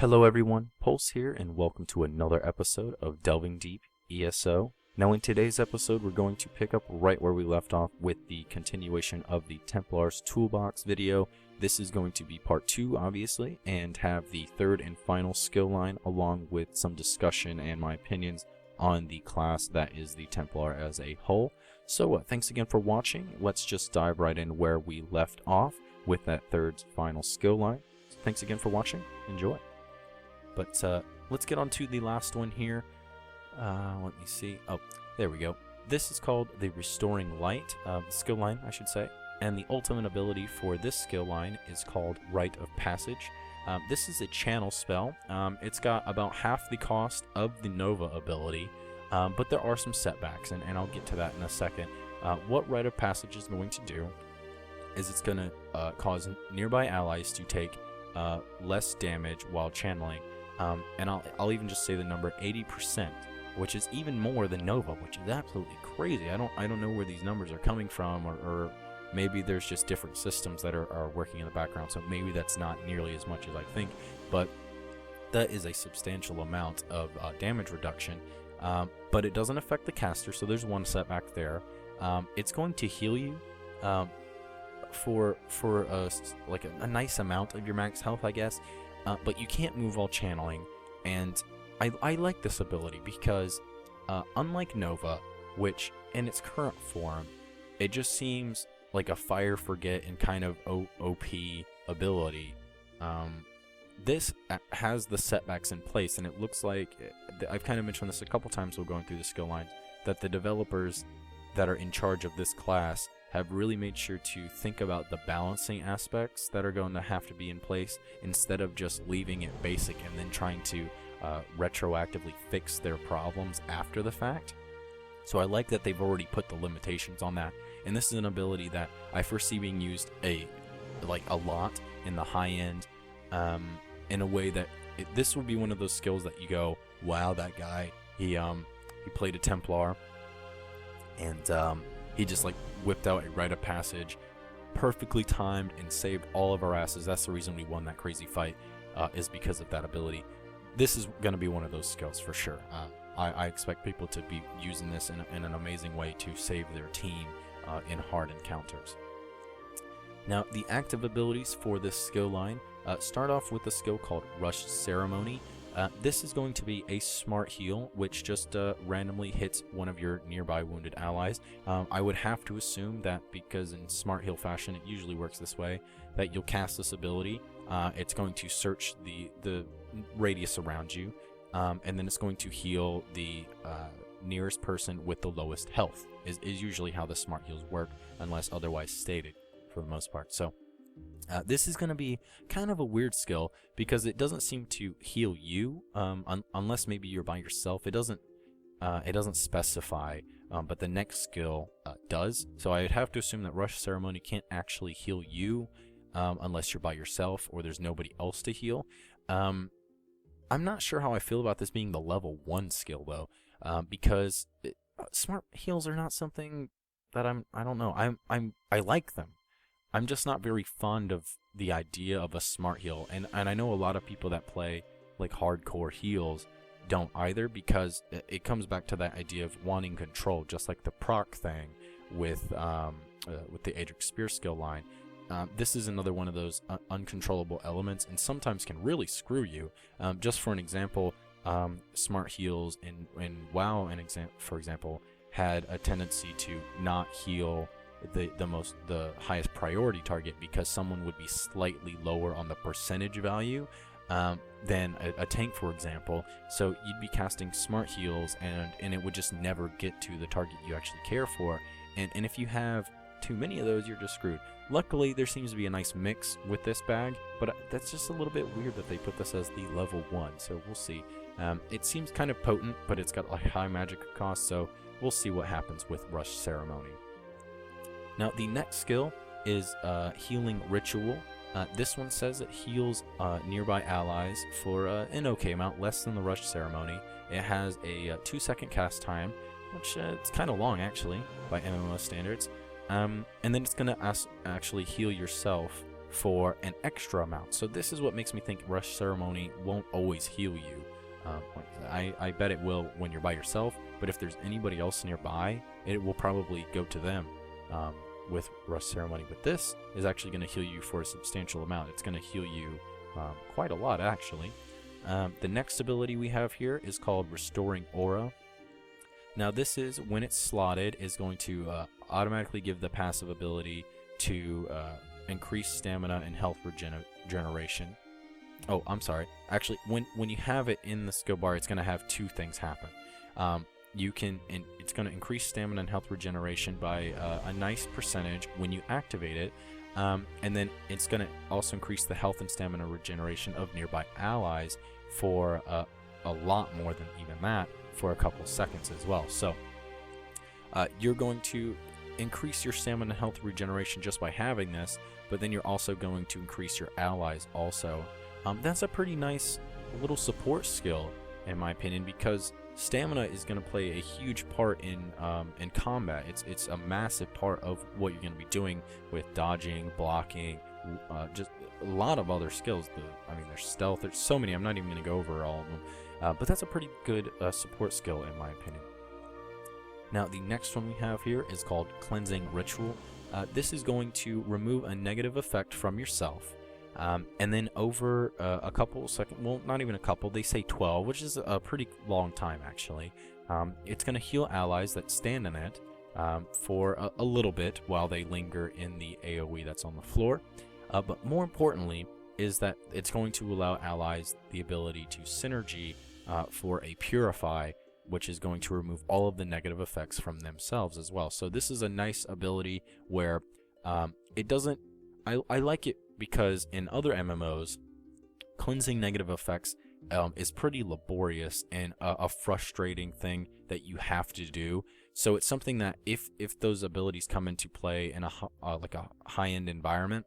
Hello everyone, Pulse here, and welcome to another episode of Delving Deep ESO. Now in today's episode, we're going to pick up right where we left off with the continuation of the Templar's Toolbox video. This is going to be part 2, obviously, and have the third and final skill line, along with some discussion and my opinions on the class that is the Templar as a whole. So thanks again for watching. Let's just dive right in where we left off with that third final skill line. So thanks again for watching. Enjoy. But let's get on to the last one here. Let me see. Oh, there we go. This is called the Restoring Light, skill line, I should say. And the ultimate ability for this skill line is called Rite of Passage. This is a channel spell. It's got about half the cost of the Nova ability, but there are some setbacks, and I'll get to that in a second. What Rite of Passage is going to do is it's going to cause nearby allies to take less damage while channeling. And I'll even just say the number 80%, which is even more than Nova, which is absolutely crazy. I don't know where these numbers are coming from, or maybe there's just different systems that are working in the background, so maybe that's not nearly as much as I think, but that is a substantial amount of damage reduction. But it doesn't affect the caster, so there's one setback there. It's going to heal you for like a nice amount of your max health, I guess. But you can't move while channeling, and I like this ability because unlike Nova, which in its current form, it just seems like a fire forget and kind of OP ability. This has the setbacks in place, and it looks like, I've kind of mentioned this a couple times while going through the skill lines, that the developers that are in charge of this class have really made sure to think about the balancing aspects that are going to have to be in place instead of just leaving it basic and then trying to retroactively fix their problems after the fact. So I like that they've already put the limitations on that, and this is an ability that I foresee being used a lot in the high end, in a way that this would be one of those skills that you go, wow, that guy, he played a Templar, and he just whipped out a Rite of Passage, perfectly timed, and saved all of our asses. That's the reason we won that crazy fight, is because of that ability. This is going to be one of those skills for sure. I expect people to be using this in an amazing way to save their team in hard encounters. Now, the active abilities for this skill line start off with a skill called Rush Ceremony. This is going to be a smart heal, which just randomly hits one of your nearby wounded allies. I would have to assume that because in smart heal fashion, it usually works this way, that you'll cast this ability. It's going to search the radius around you, and then it's going to heal the nearest person with the lowest health, is usually how the smart heals work, unless otherwise stated for the most part. So this is going to be kind of a weird skill because it doesn't seem to heal you, unless maybe you're by yourself. It doesn't specify, but the next skill does. So I would have to assume that Rush Ceremony can't actually heal you unless you're by yourself or there's nobody else to heal. I'm not sure how I feel about this being the level 1 skill though, because smart heals are not something that I don't know. I like them. I'm just not very fond of the idea of a smart heal, and I know a lot of people that play like hardcore heals don't either, because it comes back to that idea of wanting control, just like the proc thing with the Adric Spear skill line. This is another one of those uncontrollable elements, and sometimes can really screw you. Just for an example, smart heals in WoW, for example, had a tendency to not heal the highest priority target because someone would be slightly lower on the percentage value than a tank, for example. So you'd be casting smart heals, and it would just never get to the target you actually care for. And if you have too many of those, you're just screwed. Luckily, there seems to be a nice mix with this bag, but that's just a little bit weird that they put this as the level 1, so we'll see. It seems kind of potent, but it's got a high magic cost, so we'll see what happens with Rush Ceremony. Now, the next skill is Healing Ritual. This one says it heals nearby allies for an okay amount, less than the Rush Ceremony. It has a 2-second cast time, which it's kind of long actually by MMO standards. And then it's going to actually heal yourself for an extra amount. So this is what makes me think Rush Ceremony won't always heal you. I bet it will when you're by yourself, but if there's anybody else nearby, it will probably go to them with Rush Ceremony. But this is actually going to heal you for a substantial amount. It's going to heal you quite a lot, actually. The next ability we have here is called Restoring Aura. Now this is, when it's slotted, is going to automatically give the passive ability to increase stamina and health regeneration. Oh, I'm sorry. Actually, when you have it in the skill bar, it's going to have two things happen. It's going to increase stamina and health regeneration by a nice percentage when you activate it, and then it's going to also increase the health and stamina regeneration of nearby allies for a lot more than even that, for a couple seconds as well. So you're going to increase your stamina and health regeneration just by having this, but then you're also going to increase your allies also. That's a pretty nice little support skill, in my opinion, because stamina is going to play a huge part in combat. It's a massive part of what you're going to be doing with dodging, blocking, just a lot of other skills. There's stealth. There's so many. I'm not even going to go over all of them. But that's a pretty good support skill, in my opinion. Now, the next one we have here is called Cleansing Ritual. This is going to remove a negative effect from yourself. And then over a couple seconds, well, not even a couple, they say 12, which is a pretty long time, actually. It's going to heal allies that stand in it for a little bit while they linger in the AoE that's on the floor. But more importantly is that it's going to allow allies the ability to synergy for a Purify, which is going to remove all of the negative effects from themselves as well. So this is a nice ability where it doesn't... I like it because in other MMOs, cleansing negative effects is pretty laborious and a frustrating thing that you have to do. So it's something that if those abilities come into play in like a high-end environment,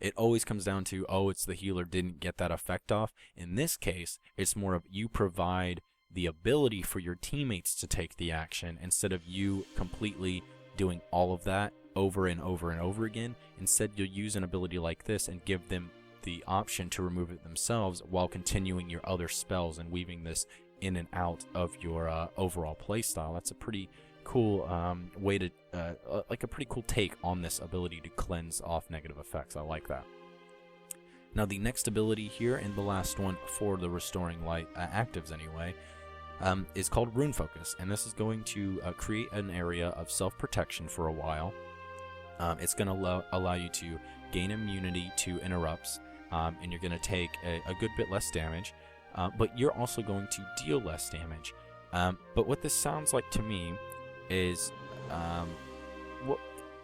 it always comes down to, oh, it's the healer didn't get that effect off. In this case, it's more of you provide the ability for your teammates to take the action instead of you completely doing all of that over and over and over again. Instead, you'll use an ability like this and give them the option to remove it themselves while continuing your other spells and weaving this in and out of your overall playstyle. That's a pretty cool way to, like a pretty cool take on this ability to cleanse off negative effects. I like that. Now the next ability here, and the last one for the Restoring Light actives anyway, is called Rune Focus, and this is going to create an area of self-protection for a while. It's going to allow you to gain immunity to interrupts, and you're going to take a good bit less damage, but you're also going to deal less damage. But what this sounds like to me is, well,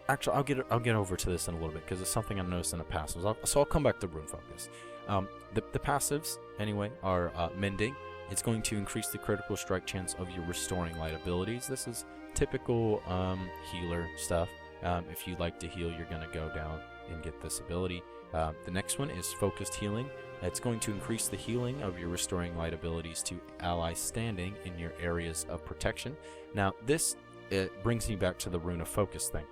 actually, I'll get over to this in a little bit because it's something I noticed in the passives. So I'll come back to Rune Focus. The passives, anyway, are Mending. It's going to increase the critical strike chance of your Restoring Light abilities. This is typical healer stuff. If you like to heal, you're going to go down and get this ability. The next one is Focused Healing. It's going to increase the healing of your Restoring Light abilities to allies standing in your areas of protection. Now, this brings me back to the Rune of Focus thing,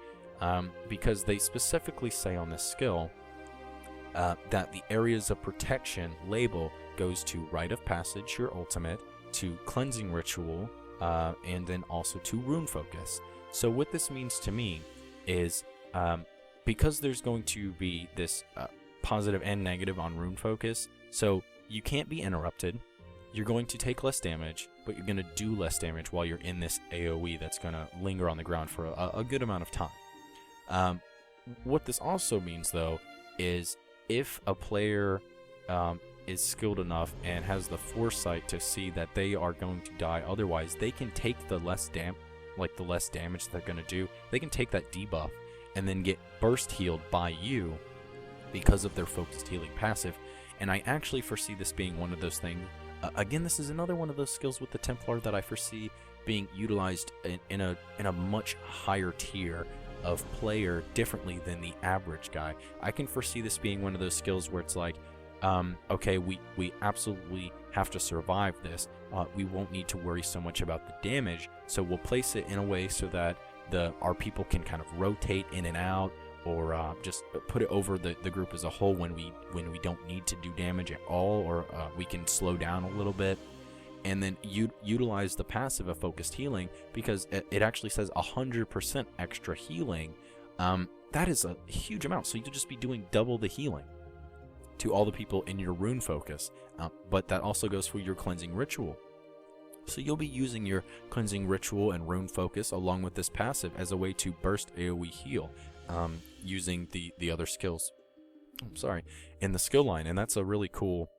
because they specifically say on this skill that the areas of protection label goes to Rite of Passage, your ultimate, to Cleansing Ritual, and then also to Rune Focus. So what this means to me is, because there's going to be this positive and negative on Rune Focus, so you can't be interrupted, you're going to take less damage, but you're going to do less damage while you're in this AoE that's going to linger on the ground for a good amount of time. What this also means, though, is if a player is skilled enough and has the foresight to see that they are going to die otherwise, they can take the less damage they're going to do, they can take that debuff and then get burst healed by you because of their Focused Healing passive. And I actually foresee this being one of those things. Again, this is another one of those skills with the Templar that I foresee being utilized in a much higher tier of player differently than the average guy. I can foresee this being one of those skills where it's like, okay, we absolutely have to survive this. We won't need to worry so much about the damage, so we'll place it in a way so that our people can kind of rotate in and out, or just put it over the group as a whole when we don't need to do damage at all, or we can slow down a little bit. And then utilize the passive of focused healing, because it actually says 100% extra healing. That is a huge amount, so you'll just be doing double the healing to all the people in your rune focus. But that also goes for your cleansing ritual. So you'll be using your cleansing ritual and rune focus along with this passive as a way to burst AoE heal, using the other skills. In the skill line, and that's a really cool.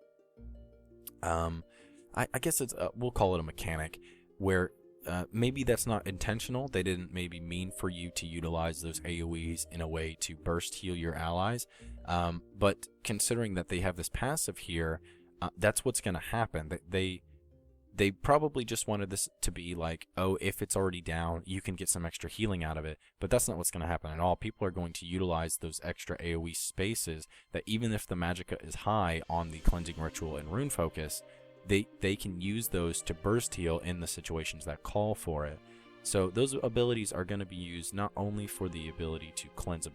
I guess it's we'll call it a mechanic where maybe that's not intentional. They didn't maybe mean for you to utilize those AoEs in a way to burst heal your allies. But considering that they have this passive here, that's what's going to happen. They probably just wanted this to be like, oh, if it's already down, you can get some extra healing out of it. But that's not what's going to happen at all. People are going to utilize those extra AoE spaces that even if the magicka is high on the cleansing ritual and rune focus, they can use those to burst heal in the situations that call for it. So those abilities are going to be used not only for the ability to cleanse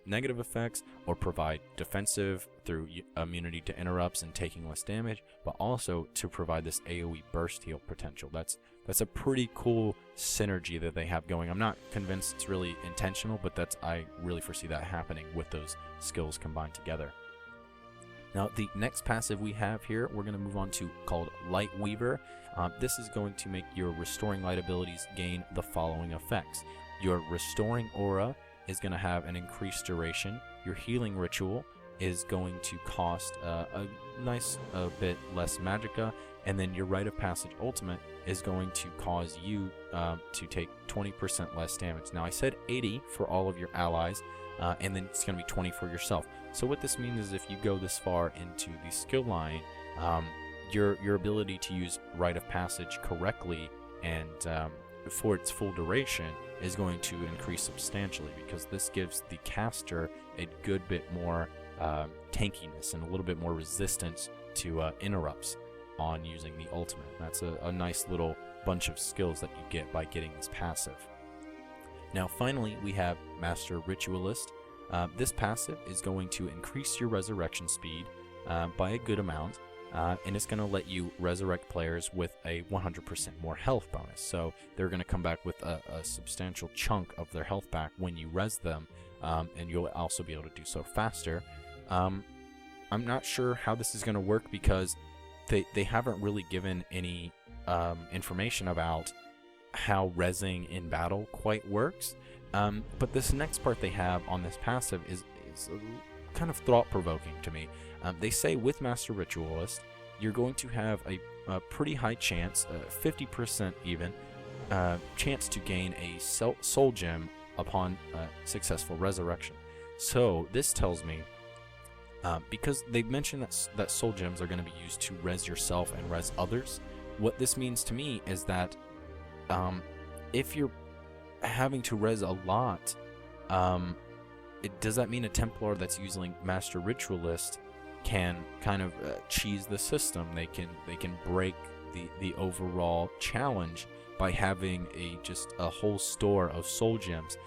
negative effects or provide defensive through immunity to interrupts and taking less damage, but also to provide this AoE burst heal potential. That's a pretty cool synergy that they have going. I'm not convinced it's really intentional, but I really foresee that happening with those skills combined together. Now, the next passive we have here, we're going to move on to, called Light Weaver. This is going to make your restoring light abilities gain the following effects. Your restoring aura is going to have an increased duration. Your healing ritual is going to cost a nice bit less magicka, and then your rite of passage ultimate is going to cause you to take 20% less damage. Now, I said 80 for all of your allies, and then it's going to be 20 for yourself. So what this means is if you go this far into the skill line, your ability to use rite of passage correctly and for its full duration is going to increase substantially, because this gives the caster a good bit more tankiness and a little bit more resistance to interrupts on using the ultimate. That's a nice little bunch of skills that you get by getting this passive. Now finally, we have Master Ritualist. This passive is going to increase your resurrection speed by a good amount, and it's going to let you resurrect players with a 100% more health bonus. So they're going to come back with a substantial chunk of their health back when you res them, and you'll also be able to do so faster. I'm not sure how this is going to work, because they haven't really given any information about how resing in battle quite works. But this next part they have on this passive is kind of thought-provoking to me. They say with Master Ritualist, you're going to have a pretty high chance, 50% even, chance to gain a soul gem upon successful resurrection. So this tells me, because they've mentioned that soul gems are going to be used to res yourself and res others, what this means to me is that if you're having to res a lot, does that mean a Templar that's using Master Ritualist can kind of cheese the system? They can break the overall challenge by having just a whole store of soul gems.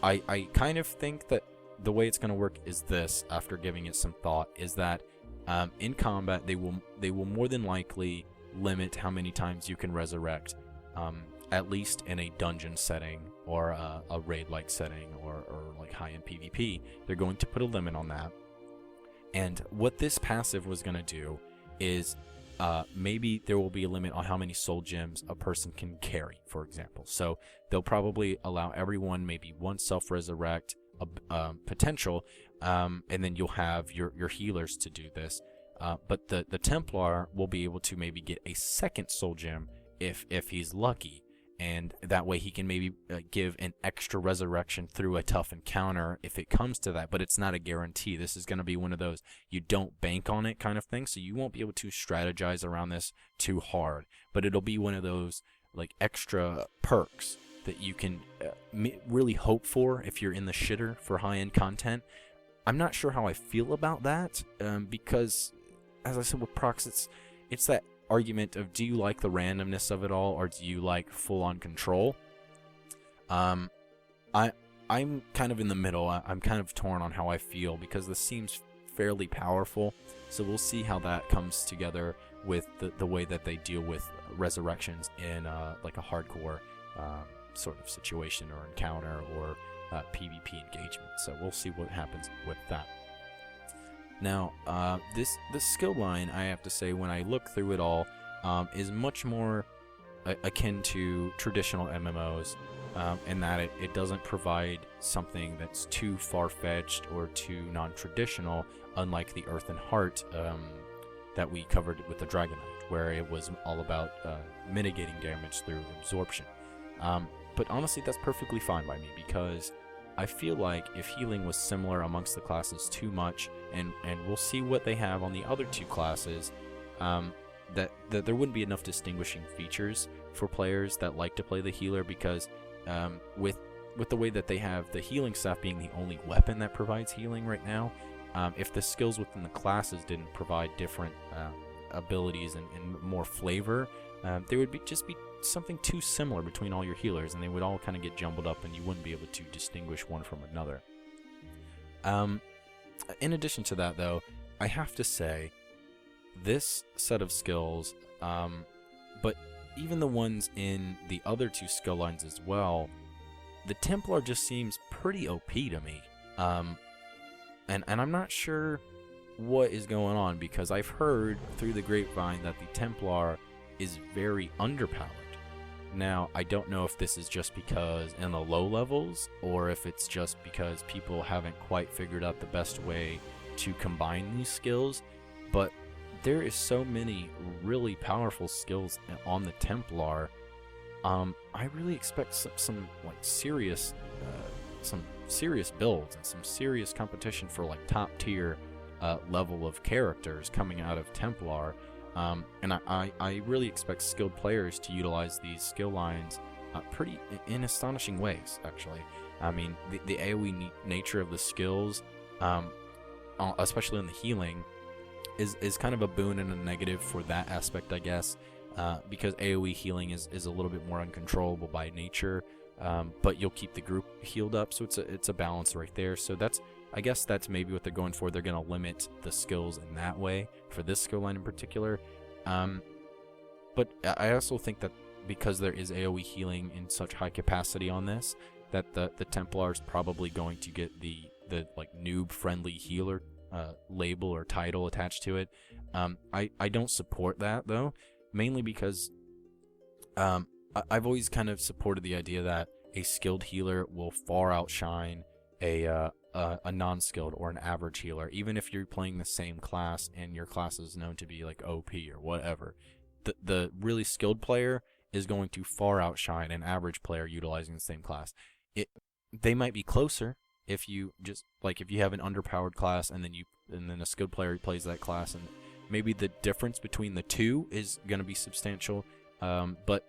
I kind of think that the way it's going to work is this, after giving it some thought, is that in combat they will more than likely limit how many times you can resurrect, at least in a dungeon setting or a raid-like setting or like high-end PvP. They're going to put a limit on that. And what this passive was going to do is maybe there will be a limit on how many soul gems a person can carry, for example. So they'll probably allow everyone maybe one self-resurrect potential, and then you'll have your healers to do this. But the Templar will be able to maybe get a second soul gem if he's lucky, and that way he can maybe give an extra resurrection through a tough encounter if it comes to that. But it's not a guarantee. This is going to be one of those you don't bank on it kind of thing, so you won't be able to strategize around this too hard. But it'll be one of those like extra perks that you can really hope for if you're in the shitter for high-end content. I'm not sure how I feel about that, because, as I said with procs, it's that argument of, do you like the randomness of it all, or do you like full-on control? I'm kind of in the middle. I'm kind of torn on how I feel, because this seems fairly powerful. So we'll see how that comes together with the way that they deal with resurrections in like a hardcore sort of situation or encounter or PvP engagement. So we'll see what happens with that. Now, this skill line, I have to say, when I look through it all, is much more akin to traditional MMOs, in that it doesn't provide something that's too far-fetched or too non-traditional, unlike the Earth and Heart that we covered with the Dragon Knight, where it was all about mitigating damage through absorption. But honestly, that's perfectly fine by me, because I feel like if healing was similar amongst the classes too much, and we'll see what they have on the other two classes, that there wouldn't be enough distinguishing features for players that like to play the healer, because with the way that they have the healing staff being the only weapon that provides healing right now, if the skills within the classes didn't provide different abilities and more flavor, there would just be something too similar between all your healers, and they would all kind of get jumbled up, and you wouldn't be able to distinguish one from another. In addition to that, though, I have to say, this set of skills, but even the ones in the other two skill lines as well, the Templar just seems pretty OP to me. And I'm not sure what is going on, because I've heard through the grapevine that the Templar is very underpowered. Now, I don't know if this is just because in the low levels, or if it's just because people haven't quite figured out the best way to combine these skills, but there is so many really powerful skills on the Templar. I really expect some serious builds and some serious competition for like top tier level of characters coming out of Templar. And I really expect skilled players to utilize these skill lines pretty in astonishing ways, actually. I mean, the AoE nature of the skills, especially in the healing, is kind of a boon and a negative for that aspect, I guess, because AoE healing is a little bit more uncontrollable by nature, but you'll keep the group healed up, so it's a balance right there. So I guess that's maybe what they're going for. They're going to limit the skills in that way for this skill line in particular. But I also think that because there is AoE healing in such high capacity on this, that the Templar is probably going to get the like noob friendly healer label or title attached to it. I don't support that, though, mainly because I've always kind of supported the idea that a skilled healer will far outshine a non-skilled or an average healer, even if you're playing the same class and your class is known to be like OP or whatever. The really skilled player is going to far outshine an average player utilizing the same class. They might be closer if you have an underpowered class and then a skilled player plays that class, and maybe the difference between the two is going to be substantial. But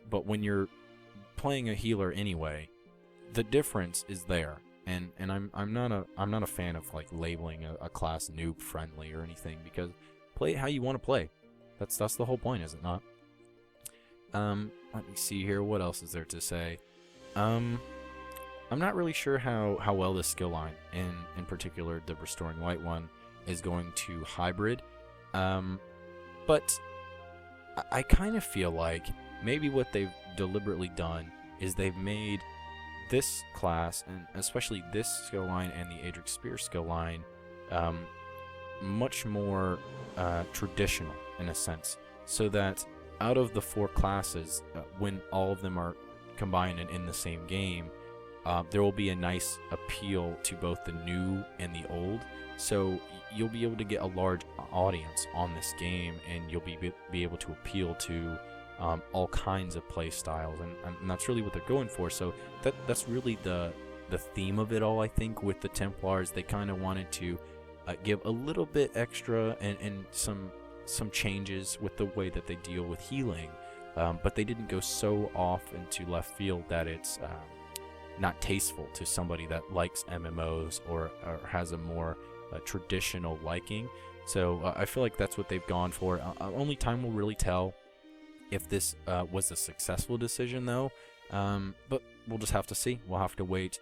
when you're playing a healer anyway, the difference is there. And I'm not a fan of like labeling a class noob friendly or anything, because play it how you want to play. That's the whole point, is it not? Let me see here. What else is there to say? I'm not really sure how well this skill line, in particular the Restoring Light one, is going to hybrid. But I kind of feel like maybe what they've deliberately done is they've made this class, and especially this skill line and the Adric Spear skill line, much more traditional in a sense, so that out of the four classes, when all of them are combined and in the same game, there will be a nice appeal to both the new and the old. So you'll be able to get a large audience on this game, and you'll be able to appeal to all kinds of play styles, and that's really what they're going for. So that's really the theme of it all, I think, with the Templars. They kind of wanted to give a little bit extra and some changes with the way that they deal with healing, but they didn't go so off into left field that it's not tasteful to somebody that likes MMOs or has a more traditional liking. So I feel like that's what they've gone for. Only time will really tell if this was a successful decision, though. But we'll just have to see. We'll have to wait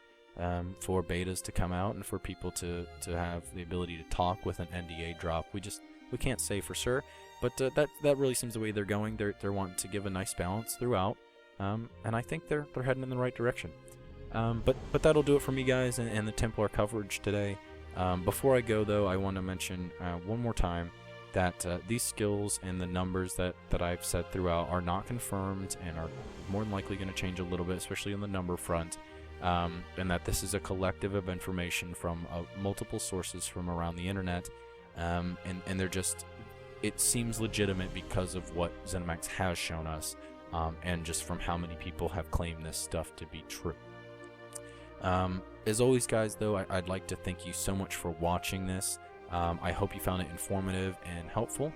for betas to come out and for people to have the ability to talk with an NDA drop. We can't say for sure, but that really seems the way they're going. They're wanting to give a nice balance throughout, and I think they're heading in the right direction. But that'll do it for me, guys, and the Templar coverage today. Before I go, though, I want to mention one more time that these skills and the numbers that I've said throughout are not confirmed and are more than likely going to change a little bit, especially on the number front, and that this is a collective of information from multiple sources from around the internet, and they're just, it seems legitimate because of what Zenimax has shown us, and just from how many people have claimed this stuff to be true. As always, guys, though, I'd like to thank you so much for watching this. I hope you found it informative and helpful,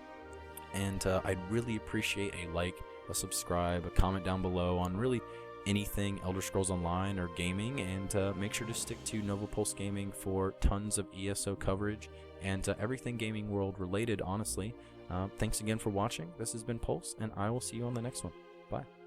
and I'd really appreciate a like, a subscribe, a comment down below on really anything Elder Scrolls Online or gaming, and make sure to stick to Nova Pulse Gaming for tons of ESO coverage and everything gaming world related, honestly. Thanks again for watching. This has been Pulse, and I will see you on the next one. Bye.